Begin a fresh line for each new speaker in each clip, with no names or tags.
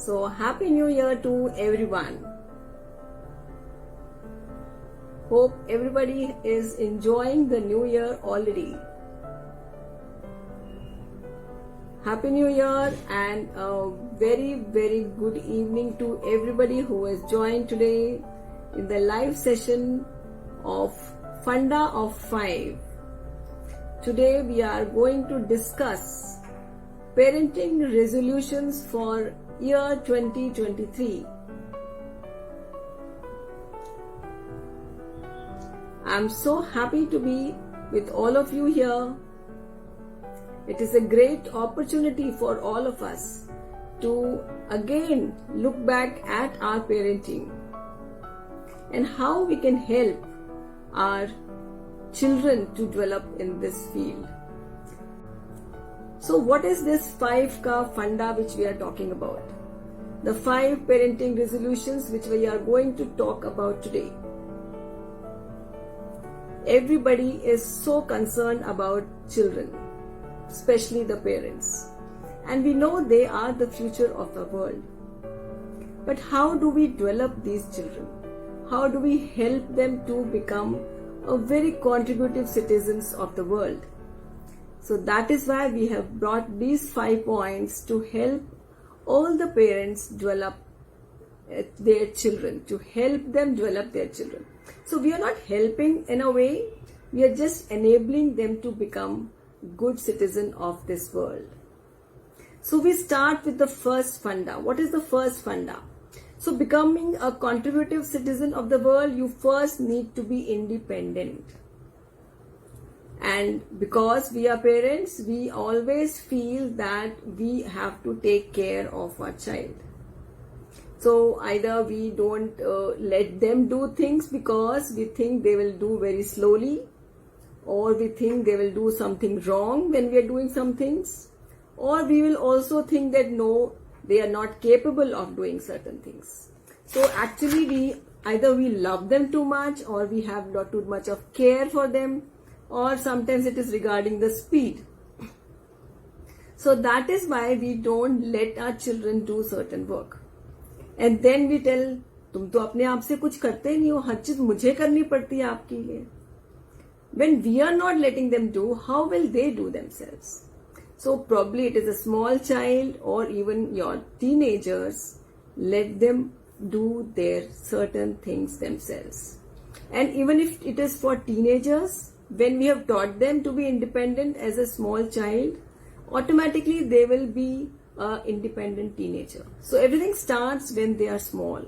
So Happy New Year to everyone. Hope everybody is enjoying the new year already. Happy New Year and a very good evening to everybody who has joined today in the live session of Funda of 5. Today we are going to discuss parenting resolutions for year 2023. I'm so happy to be with all of you here. It is a great opportunity for all of us to again look back at our parenting and how we can help our children to develop in this field. So what is this 5 funda which we are talking about? The 5 parenting resolutions which we are going to talk about today. Everybody is so concerned about children, especially the parents. And we know they are the future of the world. But how do we develop these children? How do we help them to become a very contributive citizens of the world? So that is why we have brought these 5 points to help all the parents develop their children, to help them develop their children. So we are not helping in a way, we are just enabling them to become good citizen of this world. So we start with the first funda. What is the first funda? So becoming a contributive citizen of the world, you first need to be independent. And because we are parents, we always feel that we have to take care of our child. So either we don't let them do things because we think they will do very slowly, or we think they will do something wrong when we are doing some things, or we will also think that no, they are not capable of doing certain things. So actually we love them too much, or we have not too much of care for them, or sometimes it is regarding the speed. So that is why we don't let our children do certain work. And then we tell, तुम तो अपने आप से कुछ करते नहीं हो, हर चीज मुझे करनी पड़ती है आपके लिए. When we are not letting them do, how will they do themselves? So probably it is a small child or even your teenagers, let them do their certain things themselves. And even if it is for teenagers, when we have taught them to be independent as a small child, automatically they will be an independent teenager. So everything starts when they are small.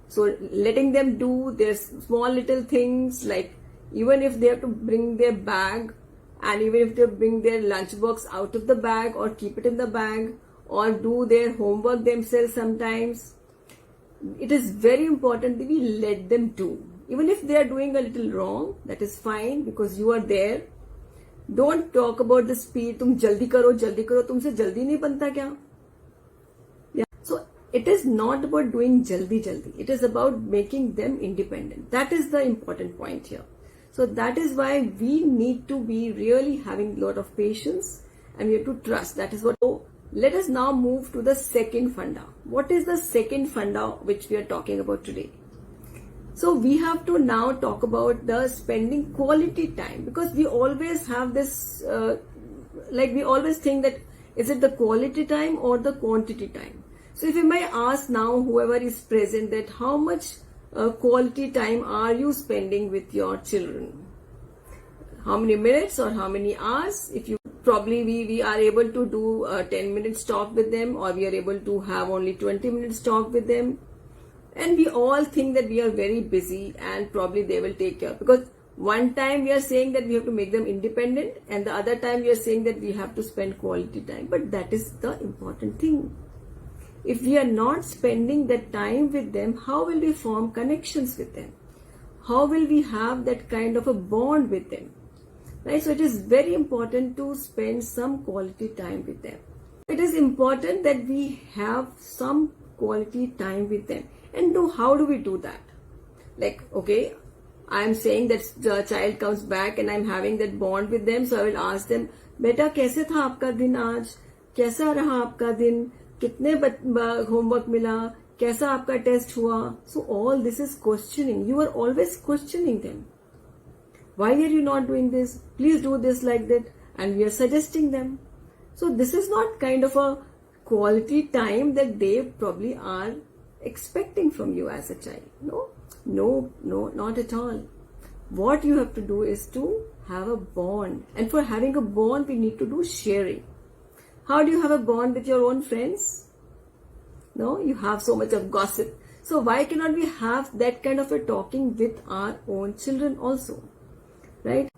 So letting them do their small little things, like even if they have to bring their bag, and even if they bring their lunchbox out of the bag or keep it in the bag, or do their homework themselves sometimes, it is very important that we let them do. Even if they are doing a little wrong, that is fine because you are there. Don't talk about the speed. तुम जल्दी करो, तुमसे जल्दी नहीं बनता क्या? Yeah. So it is not about doing jaldi. It is about making them independent. That is the important point here. So that is why we need to be really having a lot of patience, and we have to trust. That is what. So let us now move to the second funda. What is the second funda which we are talking about today? So we have to now talk about the spending quality time, because we always have this, we always think that is it the quality time or the quantity time? So if you may ask now whoever is present that how much quality time are you spending with your children? How many minutes or how many hours? If you probably we are able to do 10 minutes talk with them, or we are able to have only 20 minutes talk with them. And we all think that we are very busy and probably they will take care. Because one time we are saying that we have to make them independent, and the other time we are saying that we have to spend quality time. But that is the important thing. If we are not spending that time with them, how will we form connections with them? How will we have that kind of a bond with them? Right? So it is very important to spend some quality time with them. It is important that we have some quality time with them. And how do we do that? Like, okay, I am saying that the child comes back and I am having that bond with them. So I will ask them, बेटा कैसे था आपका दिन आज? कैसा रहा आपका दिन? कितने होमवर्क मिला, कैसा आपका टेस्ट हुआ. So all this is questioning. You are always questioning them. Why are you not doing this? Please do this like that. And we are suggesting them. So this is not kind of a quality time that they probably are expecting from you as a child. No, not at all. What you have to do is to have a bond. And for having a bond, we need to do sharing. How do you have a bond with your own friends? No, you have so much of gossip. So why cannot we have that kind of a talking with our own children also? Right?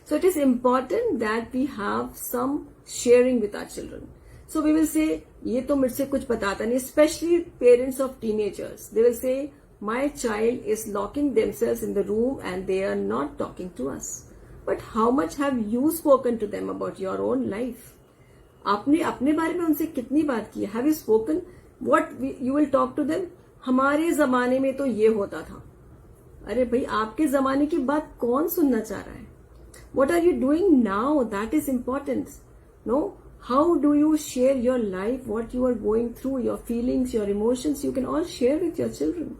So it is important that we have some sharing with our children. So we will say, ये तो मुझसे कुछ बताता नहीं, especially parents of teenagers. They will say, my child is locking themselves in the room and they are not talking to us. But how much have you spoken to them about your own life? आपने अपने बारे में उनसे कितनी बात की? Have you spoken? What you will talk to them? हमारे जमाने में तो ये होता था. अरे भाई, आपके जमाने की बात कौन सुनना चाह रहा है? What are you doing now? That is important. No? How do you share your life, what you are going through, your feelings, your emotions? You can all share with your children.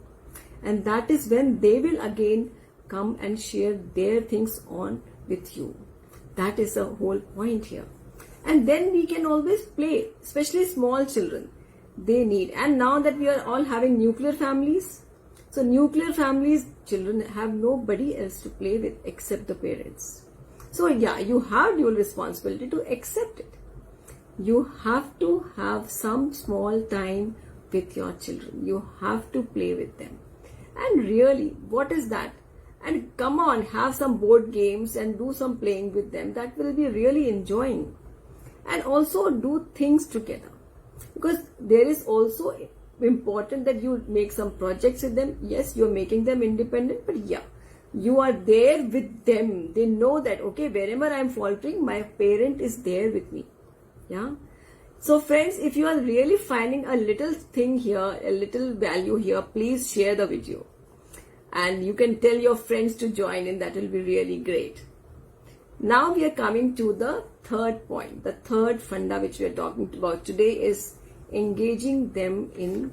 And that is when they will again come and share their things on with you. That is the whole point here. And then we can always play, especially small children. They need. And now that we are all having nuclear families, so nuclear families, children have nobody else to play with except the parents. So yeah, you have dual responsibility to accept it. You have to have some small time with your children. You have to play with them. And really, what is that? And come on, have some board games and do some playing with them. That will be really enjoying. And also do things together. Because there is also important that you make some projects with them. Yes, you're making them independent, but yeah, you are there with them. They know that, okay, wherever I'm faltering, my parent is there with me. Yeah. So friends, if you are really finding a little thing here, a little value here, please share the video. And you can tell your friends to join in. That will be really great. Now we are coming to the third point. The third funda which we are talking about today is engaging them in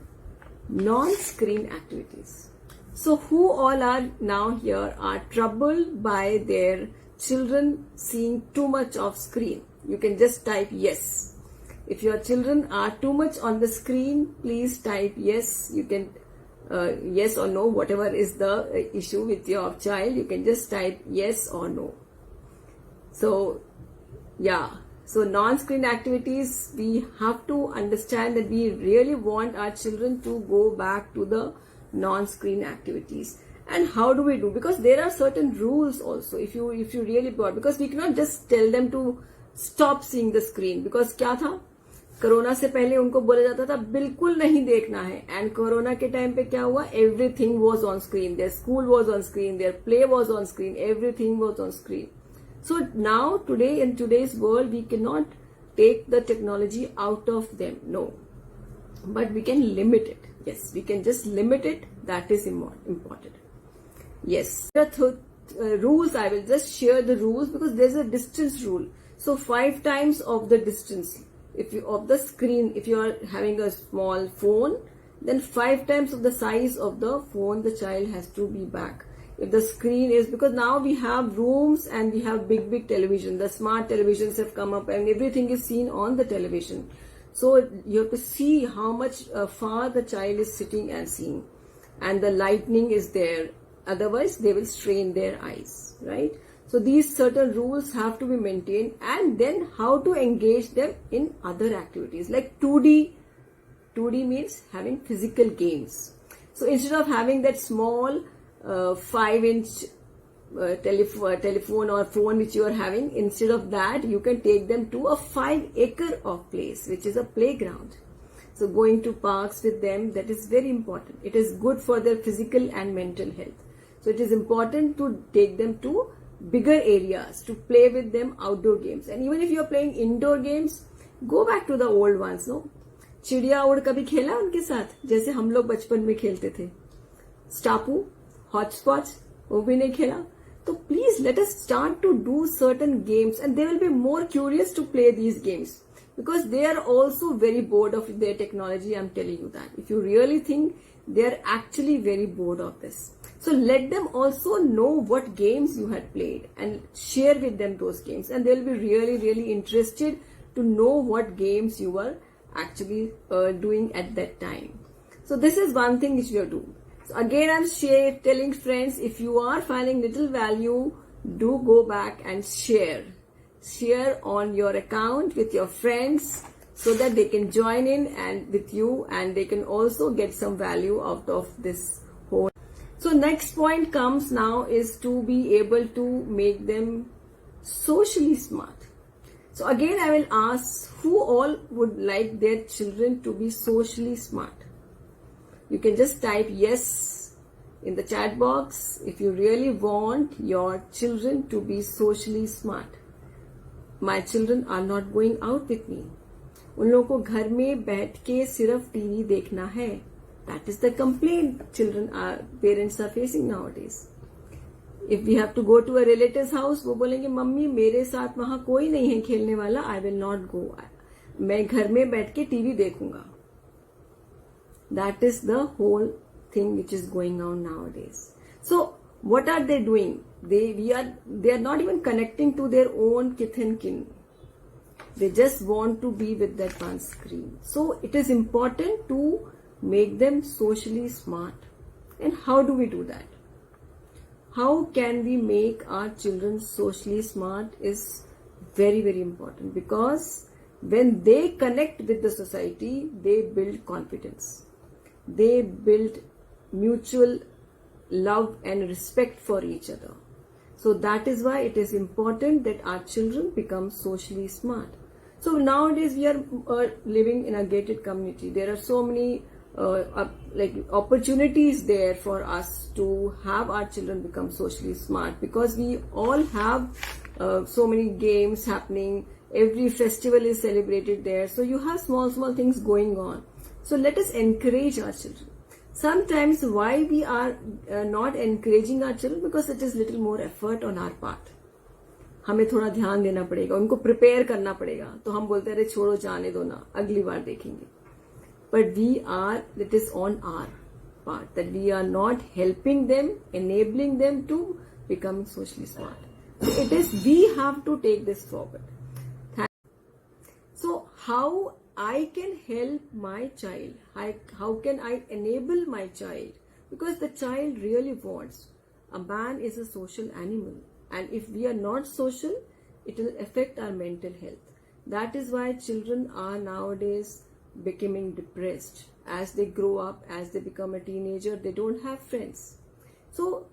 non-screen activities. So who all are now here are troubled by their children seeing too much of screen? You can just type yes. If your children are too much on the screen, please type yes. You can yes or no, whatever is the issue with your child, you can just type yes or no. So yeah, so non-screen activities, we have to understand that we really want our children to go back to the non-screen activities. And how do we do? Because there are certain rules also. If you really got, because we cannot just tell them to stop seeing the screen. Because क्या था? Corona से पहले उनको बोला जाता था बिल्कुल नहीं देखना है. And कोरोना के टाइम पे क्या हुआ? Everything was on screen. Their school was on screen. Their play was on screen. Everything was on screen. So now today, in today's world, we cannot take the technology out of them. No. But we can limit it. Yes, we can just limit it. That is important. Yes. The rules, I will just share the rules because there's a distance rule. So 5 times of the distance. If you of the screen, if you are having a small phone, then 5 times of the size of the phone the child has to be back. If the screen is, because now we have rooms and we have big television, the smart televisions have come up and everything is seen on the television. So you have to see how much far the child is sitting and seeing, and the lightning is there. Otherwise, they will strain their eyes, right? So these certain rules have to be maintained, and then how to engage them in other activities like 2D. 2D means having physical games. So instead of having that small 5-inch telephone or phone which you are having, instead of that, you can take them to a 5-acre of place, which is a playground. So going to parks with them, that is very important. It is good for their physical and mental health. So it is important to take them to bigger areas, to play with them outdoor games. And even if you are playing indoor games, go back to the old ones, no? चिड़िया उड़ कभी खेला उनके साथ, जैसे हम लोग बचपन में खेलते थे. स्टापू, हॉचपॉच, वो भी नहीं खेला. So please let us start to do certain games, and they will be more curious to play these games. because they are also very bored of their technology. I'm telling you that. If you really think, they are actually very bored of this. So let them also know what games you had played and share with them those games, and they'll be really, really interested to know what games you were actually doing at that time. So this is one thing which we are doing. So again, I'm telling friends, if you are finding little value, do go back and share on your account with your friends, so that they can join in and with you, and they can also get some value out of this whole. So next point comes now is to be able to make them socially smart. So again, I will ask, who all would like their children to be socially smart? You can just type yes in the chat box if you really want your children to be socially smart. My children are not going out with me. उन लोगों को घर में बैठ के सिर्फ TV देखना है. That is the complaint parents are facing nowadays. If we have to go to a relative's house, वो बोलेंगे मम्मी मेरे साथ वहां कोई नहीं है खेलने वाला, I will not go. मैं घर में बैठ के टीवी देखूंगा. That is the whole thing which is going on nowadays. So what are they doing? They are not even connecting to their own kith and kin. They just want to be with that one screen. So it is important to make them socially smart. And how do we do that? How can we make our children socially smart is very, very important, because when they connect with the society, they build confidence. They build mutual love and respect for each other. So that is why it is important that our children become socially smart. So nowadays we are living in a gated community. There are so many opportunities there for us to have our children become socially smart, because we all have so many games happening. Every festival is celebrated there. So you have small things going on. So let us encourage our children. Sometimes why we are not encouraging our children, because it is little more effort on our part. हमें थोड़ा ध्यान देना पड़ेगा, उनको prepare करना पड़ेगा. तो हम बोलते हैं अरे छोड़ो जाने दो ना, अगली बार देखेंगे. But it is on our part that we are not helping them, enabling them to become socially smart. So we have to take this forward. So how I can help my child? How can I enable my child? Because the child really wants. A man is a social animal, and if we are not social, it will affect our mental health. That is why children are nowadays becoming depressed. As they grow up, as they become a teenager, they don't have friends. So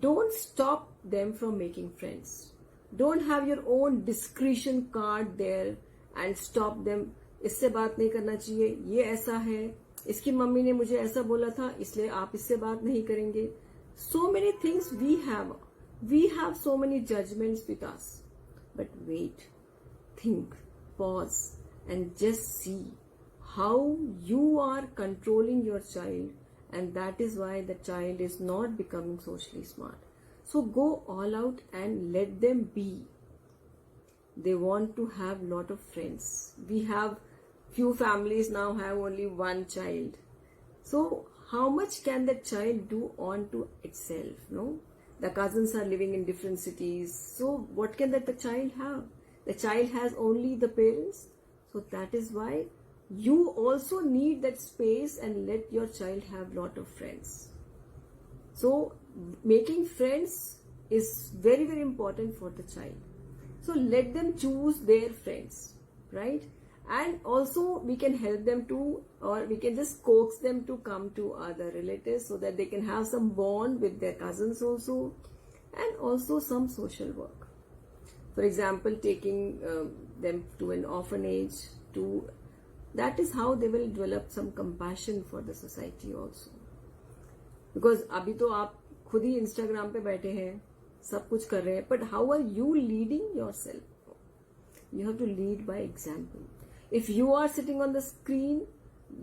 don't stop them from making friends. Don't have your own discretion card there and stop them. इससे बात नहीं करना चाहिए, ये ऐसा है, इसकी mummy ने मुझे ऐसा बोला था, इसलिए आप इससे बात नहीं करेंगे. So many things we have so many judgments with us. But wait, think, pause, and just see how you are controlling your child, and that is why the child is not becoming socially smart. So go all out and let them be. They want to have lot of friends. We have few families now have only one child. So how much can the child do on to itself? No, the cousins are living in different cities. So what can the child have? The child has only the parents. So that is why you also need that space and let your child have lot of friends. So making friends is very, very important for the child. So let them choose their friends, right? And also we can help them to, or we can just coax them to come to other relatives so that they can have some bond with their cousins also, and also some social work. For example, taking them to an orphanage, that is how they will develop some compassion for the society also. Because अभी तो आप खुद ही Instagram पे बैठे हैं, सब कुछ कर रहे हैं, but how are you leading yourself? You have to lead by example. If you are sitting on the screen,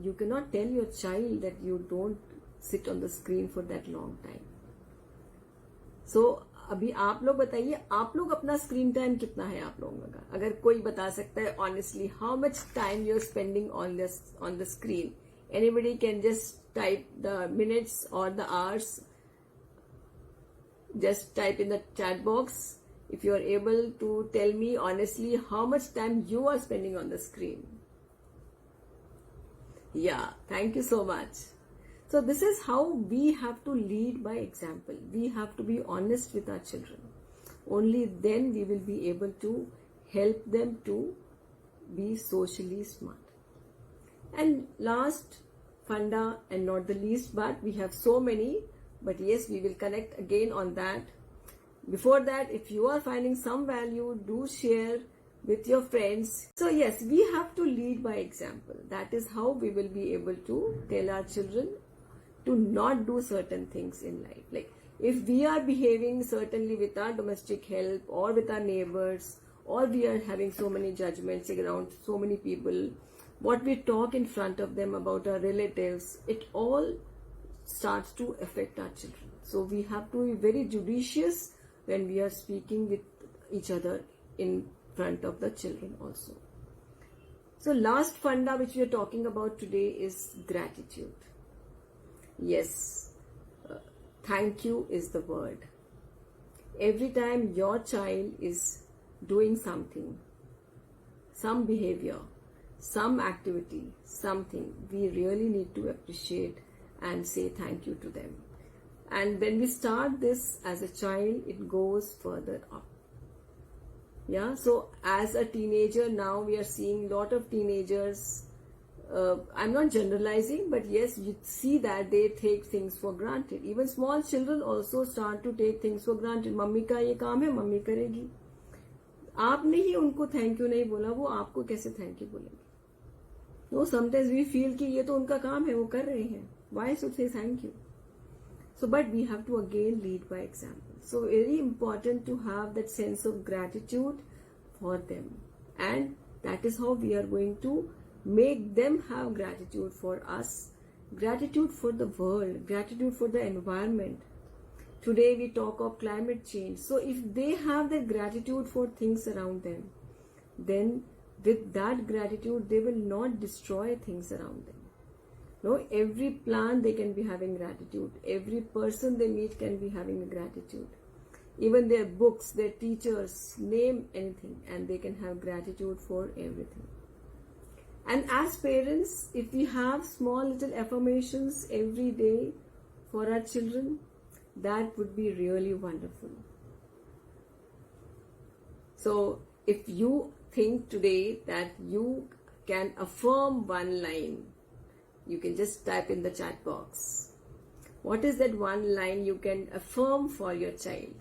you cannot tell your child that you don't sit on the screen for that long time. So अभी आप लोग बताइए, आप लोग अपना screen time कितना है आप लोगों का? अगर कोई बता सकता है honestly, how much time you are spending on the screen? Anybody can just type the minutes और the hours. Just type in the chat box if you are able to tell me honestly how much time you are spending on the screen. Yeah, thank you so much. So this is how we have to lead by example. We have to be honest with our children. Only then we will be able to help them to be socially smart. And last funda and not the least, but we have so many. But yes, we will connect again on that. Before that, if you are finding some value, do share with your friends. So yes, we have to lead by example. That is how we will be able to tell our children to not do certain things in life. Like if we are behaving certainly with our domestic help or with our neighbors, or we are having so many judgments around so many people, what we talk in front of them about our relatives, it all starts to affect our children. So we have to be very judicious when we are speaking with each other in front of the children also. So last funda which we are talking about today is gratitude. Yes, thank you is the word. Every time your child is doing something, some behavior, some activity, something, we really need to appreciate and say thank you to them. And when we start this as a child, it goes further up. Yeah, so as a teenager now we are seeing a lot of teenagers, I'm not generalizing, but yes, you see that they take things for granted. Even small children also start to take things for granted. Mummy का ये काम है, mummy करेगी. आपने ही उनको thank you नहीं बोला, वो आपको कैसे थैंक यू बोलेंगे? No, sometimes we feel कि ये तो उनका काम है, वो कर रहे हैं. Why should say thank you? So, but we have to again lead by example. So, very important to have that sense of gratitude for them. And that is how we are going to make them have gratitude for us, gratitude for the world, gratitude for the environment. Today we talk of climate change. So, if they have that gratitude for things around them, then with that gratitude, they will not destroy things around them. No, every plant they can be having gratitude. Every person they meet can be having a gratitude. Even their books, their teachers, name anything, and they can have gratitude for everything. And as parents, if we have small little affirmations every day for our children, that would be really wonderful. So, if you think today that you can affirm one line, you can just type in the chat box. What is that one line you can affirm for your child?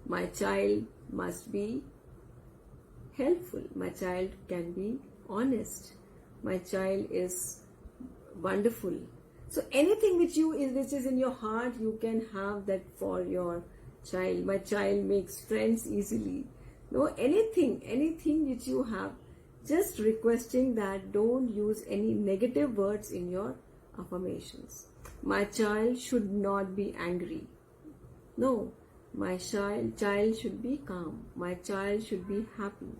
My child must be helpful. My child can be honest. My child is wonderful. So anything which is in your heart, you can have that for your child. My child makes friends easily. No, anything which you have. Just requesting that don't use any negative words in your affirmations. My child should not be angry. No, my child should be calm. My child should be happy.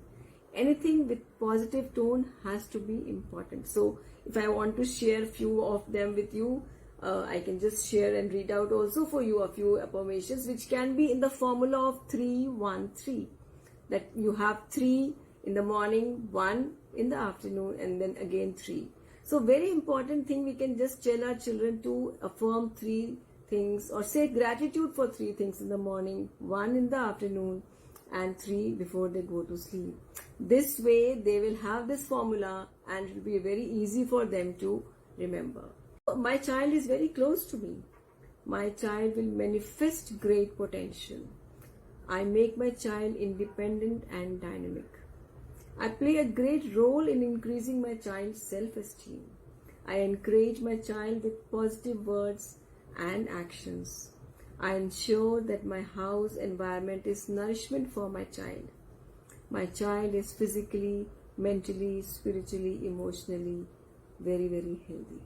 Anything with positive tone has to be important. So if I want to share few of them with you, I can just share and read out also for you a few affirmations which can be in the formula of 3-1-3. That you have 3 in the morning, 1 in the afternoon, and then again 3. So very important thing, we can just tell our children to affirm 3 things or say gratitude for 3 things in the morning, 1 in the afternoon, and 3 before they go to sleep. This way they will have this formula and it will be very easy for them to remember. My child is very close to me. My child will manifest great potential. I make my child independent and dynamic. I play a great role in increasing my child's self-esteem. I encourage my child with positive words and actions. I ensure that my house environment is nourishment for my child. My child is physically, mentally, spiritually, emotionally very, very healthy.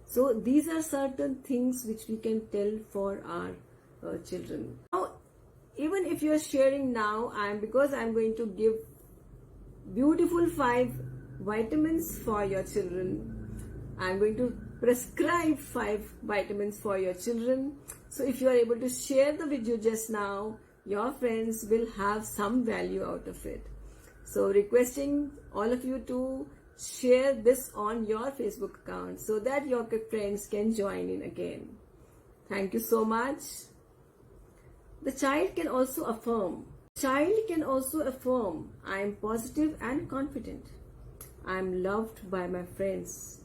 So these are certain things which we can tell for our children. Now, even if you are sharing now, because I'm going to give beautiful 5 vitamins for your children. I'm going to prescribe 5 vitamins for your children. So if you are able to share the video just now, your friends will have some value out of it. So requesting all of you to share this on your Facebook account so that your friends can join in again. Thank you so much. The child can also affirm. I am positive and confident. I am loved by my friends.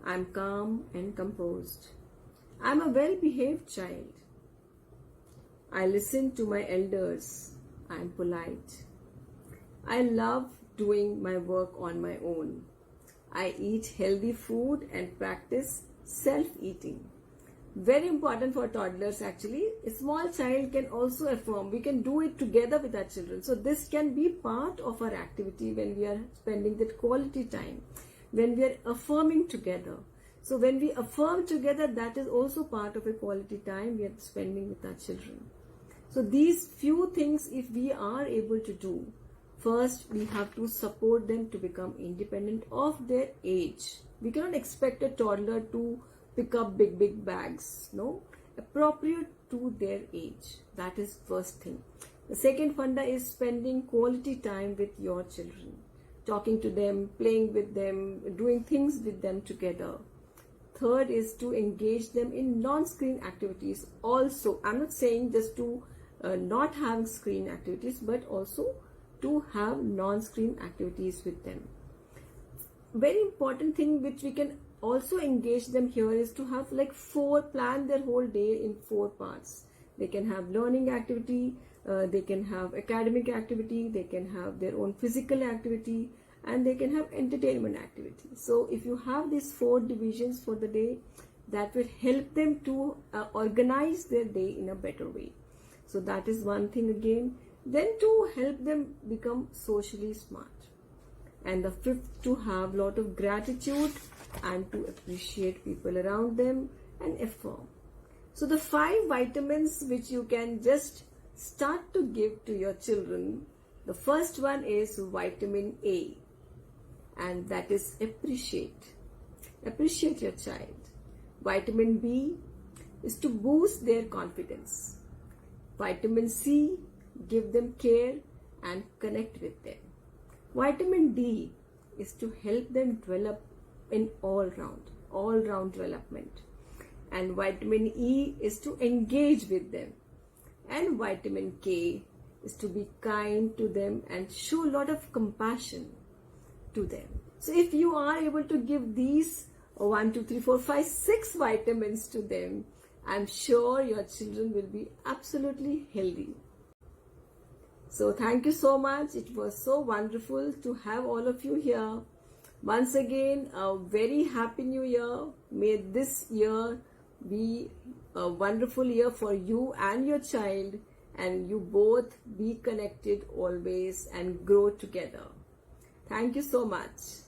I am calm and composed. I am a well-behaved child. I listen to my elders. I am polite. I love doing my work on my own. I eat healthy food and practice self-eating. Very important for toddlers actually. A small child can also affirm. We can do it together with our children. So this can be part of our activity when we are spending that quality time, when we are affirming together. So when we affirm together, that is also part of a quality time we are spending with our children. So these few things, if we are able to do, first we have to support them to become independent of their age. We cannot expect a toddler to pick up big bags. No, appropriate to their age. That is first thing. The second funda is spending quality time with your children, talking to them, playing with them, doing things with them together. Third is to engage them in non-screen activities. Also, I'm not saying just to not have screen activities, but also to have non-screen activities with them. Very important thing which we can also engage them here is to have plan their whole day in 4 parts. They can have learning activity, they can have academic activity, they can have their own physical activity, and they can have entertainment activity. So if you have these 4 divisions for the day, that will help them to organize their day in a better way. So that is one thing again. Then to help them become socially smart. And the fifth, to have a lot of gratitude and to appreciate people around them and affirm. So the 5 vitamins which you can just start to give to your children, the first one is vitamin A, and that is appreciate. Appreciate your child. Vitamin B is to boost their confidence. Vitamin C, give them care and connect with them. Vitamin D is to help them develop in all-round development. And vitamin E is to engage with them. And vitamin K is to be kind to them and show a lot of compassion to them. So if you are able to give these 1, 2, 3, 4, 5, 6 vitamins to them, I'm sure your children will be absolutely healthy. So thank you so much. It was so wonderful to have all of you here. Once again, a very happy new year. May this year be a wonderful year for you and your child, and you both be connected always and grow together. Thank you so much.